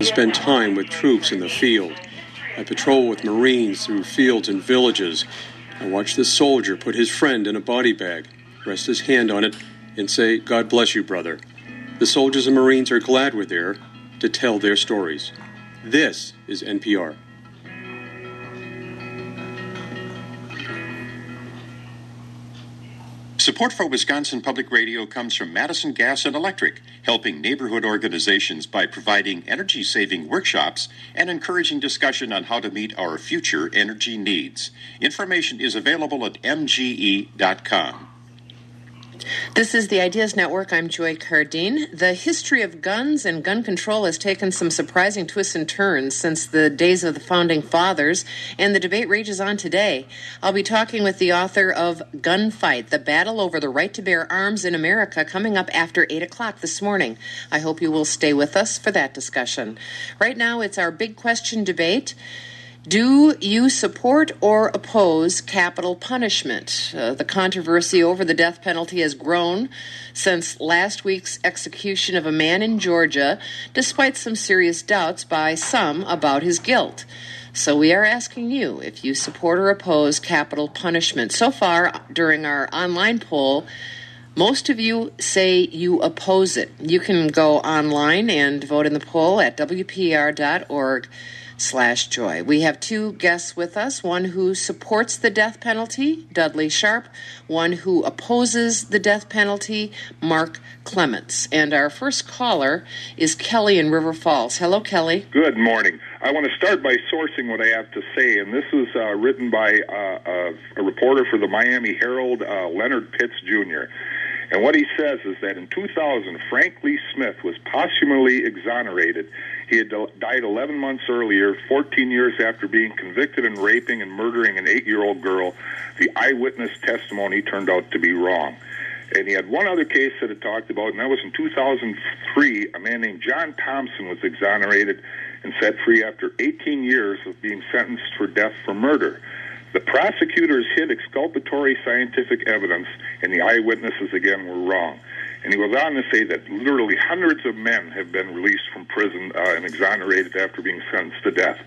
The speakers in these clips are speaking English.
spend time with troops in the field. I patrol with Marines through fields and villages. I watch the soldier put his friend in a body bag, rest his hand on it, and say, "God bless you, brother." The soldiers and Marines are glad we're there to tell their stories. This is NPR. Support for Wisconsin Public Radio comes from Madison Gas and Electric, helping neighborhood organizations by providing energy-saving workshops and encouraging discussion on how to meet our future energy needs. Information is available at mge.com. This is the Ideas Network. I'm Joy Cardine. The history of guns and gun control has taken some surprising twists and turns since the days of the Founding Fathers, and the debate rages on today. I'll be talking with the author of Gunfight, The Battle Over the Right to Bear Arms in America, coming up after 8 o'clock this morning. I hope you will stay with us for that discussion. Right now, it's our big question debate. Do you support or oppose capital punishment? The controversy over the death penalty has grown since last week's execution of a man in Georgia, despite some serious doubts by some about his guilt. So we are asking you if you support or oppose capital punishment. So far, during our online poll, most of you say you oppose it. You can go online and vote in the poll at wpr.org/joy. We have two guests with us, one who supports the death penalty, Dudley Sharp, one who opposes the death penalty, Mark Clements. And our first caller is Kelly in River Falls. Hello, Kelly. Good morning. I want to start by sourcing what I have to say, and this was written by a reporter for the Miami Herald, Leonard Pitts Jr., and what he says is that in 2000, Frank Lee Smith was posthumously exonerated. He had died 11 months earlier, 14 years after being convicted in raping and murdering an 8-year-old girl. The eyewitness testimony turned out to be wrong. And he had one other case that it talked about, and that was in 2003. A man named John Thompson was exonerated and set free after 18 years of being sentenced for death for murder. The prosecutors hid exculpatory scientific evidence, and the eyewitnesses, again, were wrong. And he goes on to say that literally hundreds of men have been released from prison and exonerated after being sentenced to death.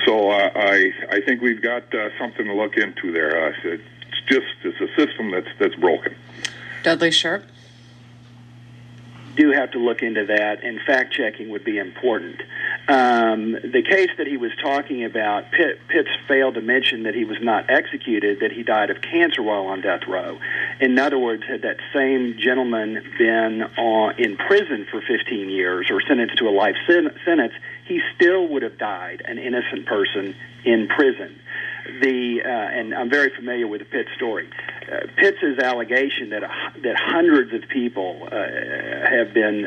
So I think we've got something to look into there. It's a system that's broken. Dudley Sharp? Do have to look into that, and fact-checking would be important. The case that he was talking about, Pitts failed to mention that he was not executed, that he died of cancer while on death row. In other words, had that same gentleman been in prison for 15 years or sentenced to a life sentence, he still would have died, an innocent person in prison. And I'm very familiar with the Pitts story. Pitts' allegation that hundreds of people have been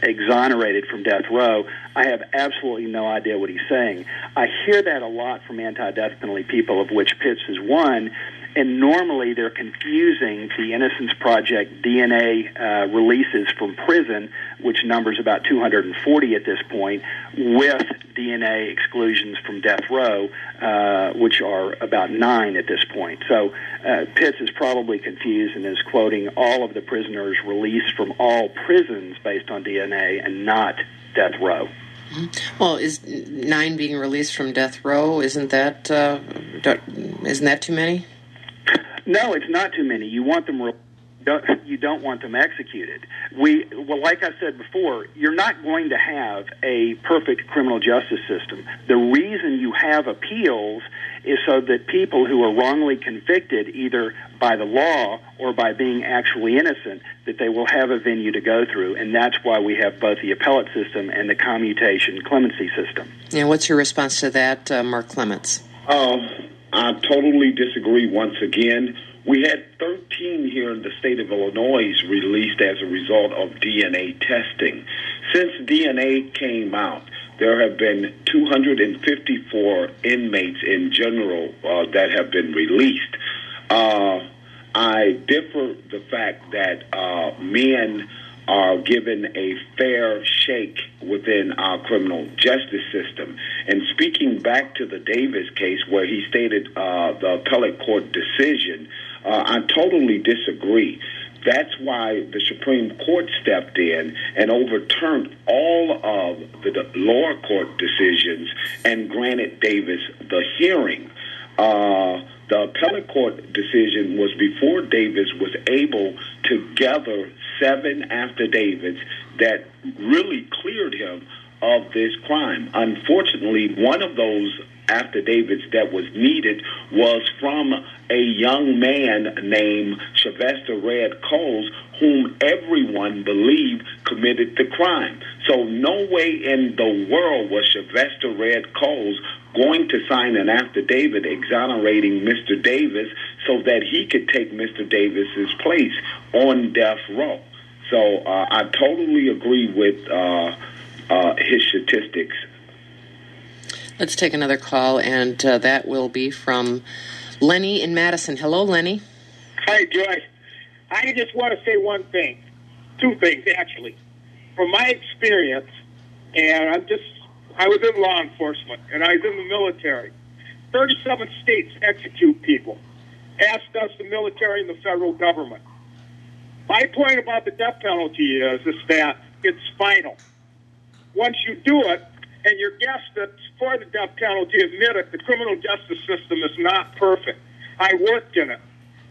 exonerated from death row, I have absolutely no idea what he's saying. I hear that a lot from anti-death penalty people, of which Pitts is one, and normally they're confusing the Innocence Project DNA releases from prison, which numbers about 240 at this point, with DNA exclusions from death row, which are about 9 at this point. So Pitts is probably confused and is quoting all of the prisoners released from all prisons based on DNA and not death row. Well, is 9 being released from death row, isn't that too many? No, it's not too many. You want them. You don't want them executed. Well, like I said before, you're not going to have a perfect criminal justice system. The reason you have appeals is so that people who are wrongly convicted, either by the law or by being actually innocent, that they will have a venue to go through, and that's why we have both the appellate system and the commutation clemency system. Yeah, what's your response to that, Mark Clements? I totally disagree once again. We had 13 here in the state of Illinois released as a result of DNA testing. Since DNA came out, there have been 254 inmates in general that have been released. I differ the fact that men are given a fair shake within our criminal justice system. And speaking back to the Davis case where he stated the appellate court decision, I totally disagree. That's why the Supreme Court stepped in and overturned all of the lower court decisions and granted Davis the hearing. The appellate court decision was before Davis was able to gather 7 affidavits that really cleared him of this crime. Unfortunately, one of those affidavits that was needed was from a young man named Sylvester Red Coles, whom everyone believed committed the crime. So no way in the world was Sylvester Red Coles going to sign an affidavit exonerating Mr. Davis so that he could take Mr. Davis's place on death row. So I totally agree with his statistics. Let's take another call, and that will be from Lenny in Madison. Hello, Lenny. Hi, Joyce. I just want to say one thing. 2 things, actually. From my experience, and I was in law enforcement, and I was in the military. 37 states execute people. Ask us, the military and the federal government. My point about the death penalty is that it's final. Once you do it, and your guests that's for the death penalty admit it, the criminal justice system is not perfect. I worked in it.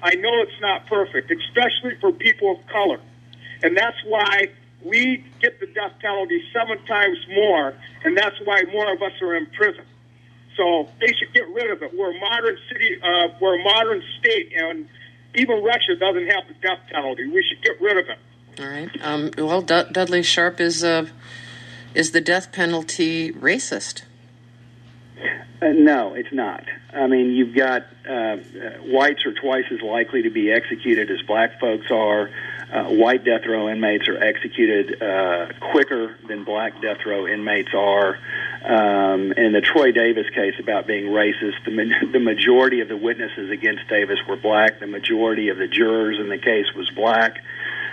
I know it's not perfect, especially for people of color. And that's why we get the death penalty 7 times more, and that's why more of us are in prison. So they should get rid of it. We're a modern city, we're a modern state, and even Russia doesn't have the death penalty. We should get rid of it. All right. Well, Dudley Sharp, is the death penalty racist? No, it's not. I mean, you've got whites are twice as likely to be executed as black folks are. White death row inmates are executed quicker than black death row inmates are. In the Troy Davis case about being racist, the majority of the witnesses against Davis were black. The majority of the jurors in the case was black.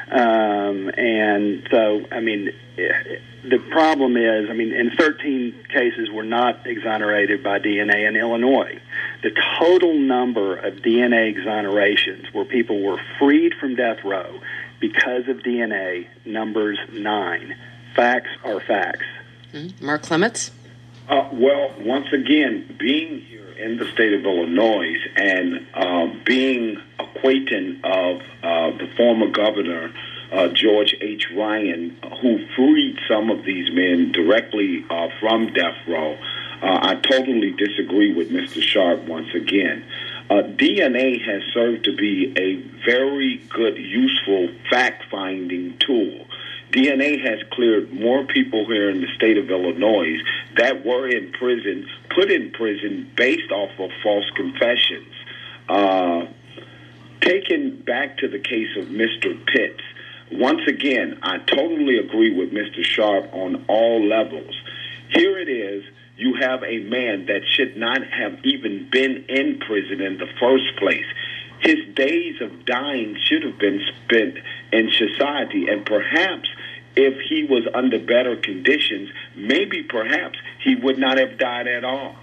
And so, I mean, the problem is, in 13 cases were not exonerated by DNA in Illinois. The total number of DNA exonerations where people were freed from death row because of DNA numbers 9. Facts are facts. Mark Clements? Well, once again, being here in the state of Illinois and being acquaintant of the former governor, George H. Ryan, who freed some of these men directly from death row, I totally disagree with Mr. Sharp once again. DNA has served to be a very good, useful fact-finding tool. DNA has cleared more people here in the state of Illinois that were in prison, put in prison based off of false confessions. Taken back to the case of Mr. Pitts, once again, I totally agree with Mr. Sharp on all levels. Here it is. You have a man that should not have even been in prison in the first place. His days of dying should have been spent in society, and perhaps if he was under better conditions, maybe perhaps he would not have died at all.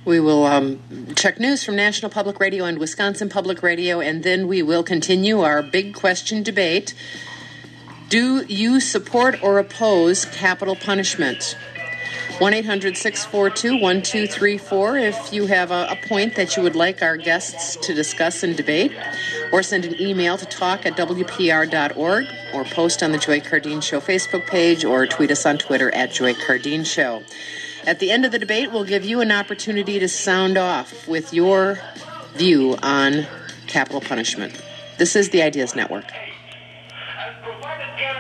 We will check news from National Public Radio and Wisconsin Public Radio, and then we will continue our big question debate. Do you support or oppose capital punishment? 1-800-642-1234 if you have a point that you would like our guests to discuss and debate, or send an email to talk@wpr.org, or post on the Joy Cardine Show Facebook page, or tweet us on Twitter @Joy Cardine Show. At the end of the debate, we'll give you an opportunity to sound off with your view on capital punishment. This is the Ideas Network.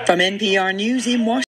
From NPR News in Washington.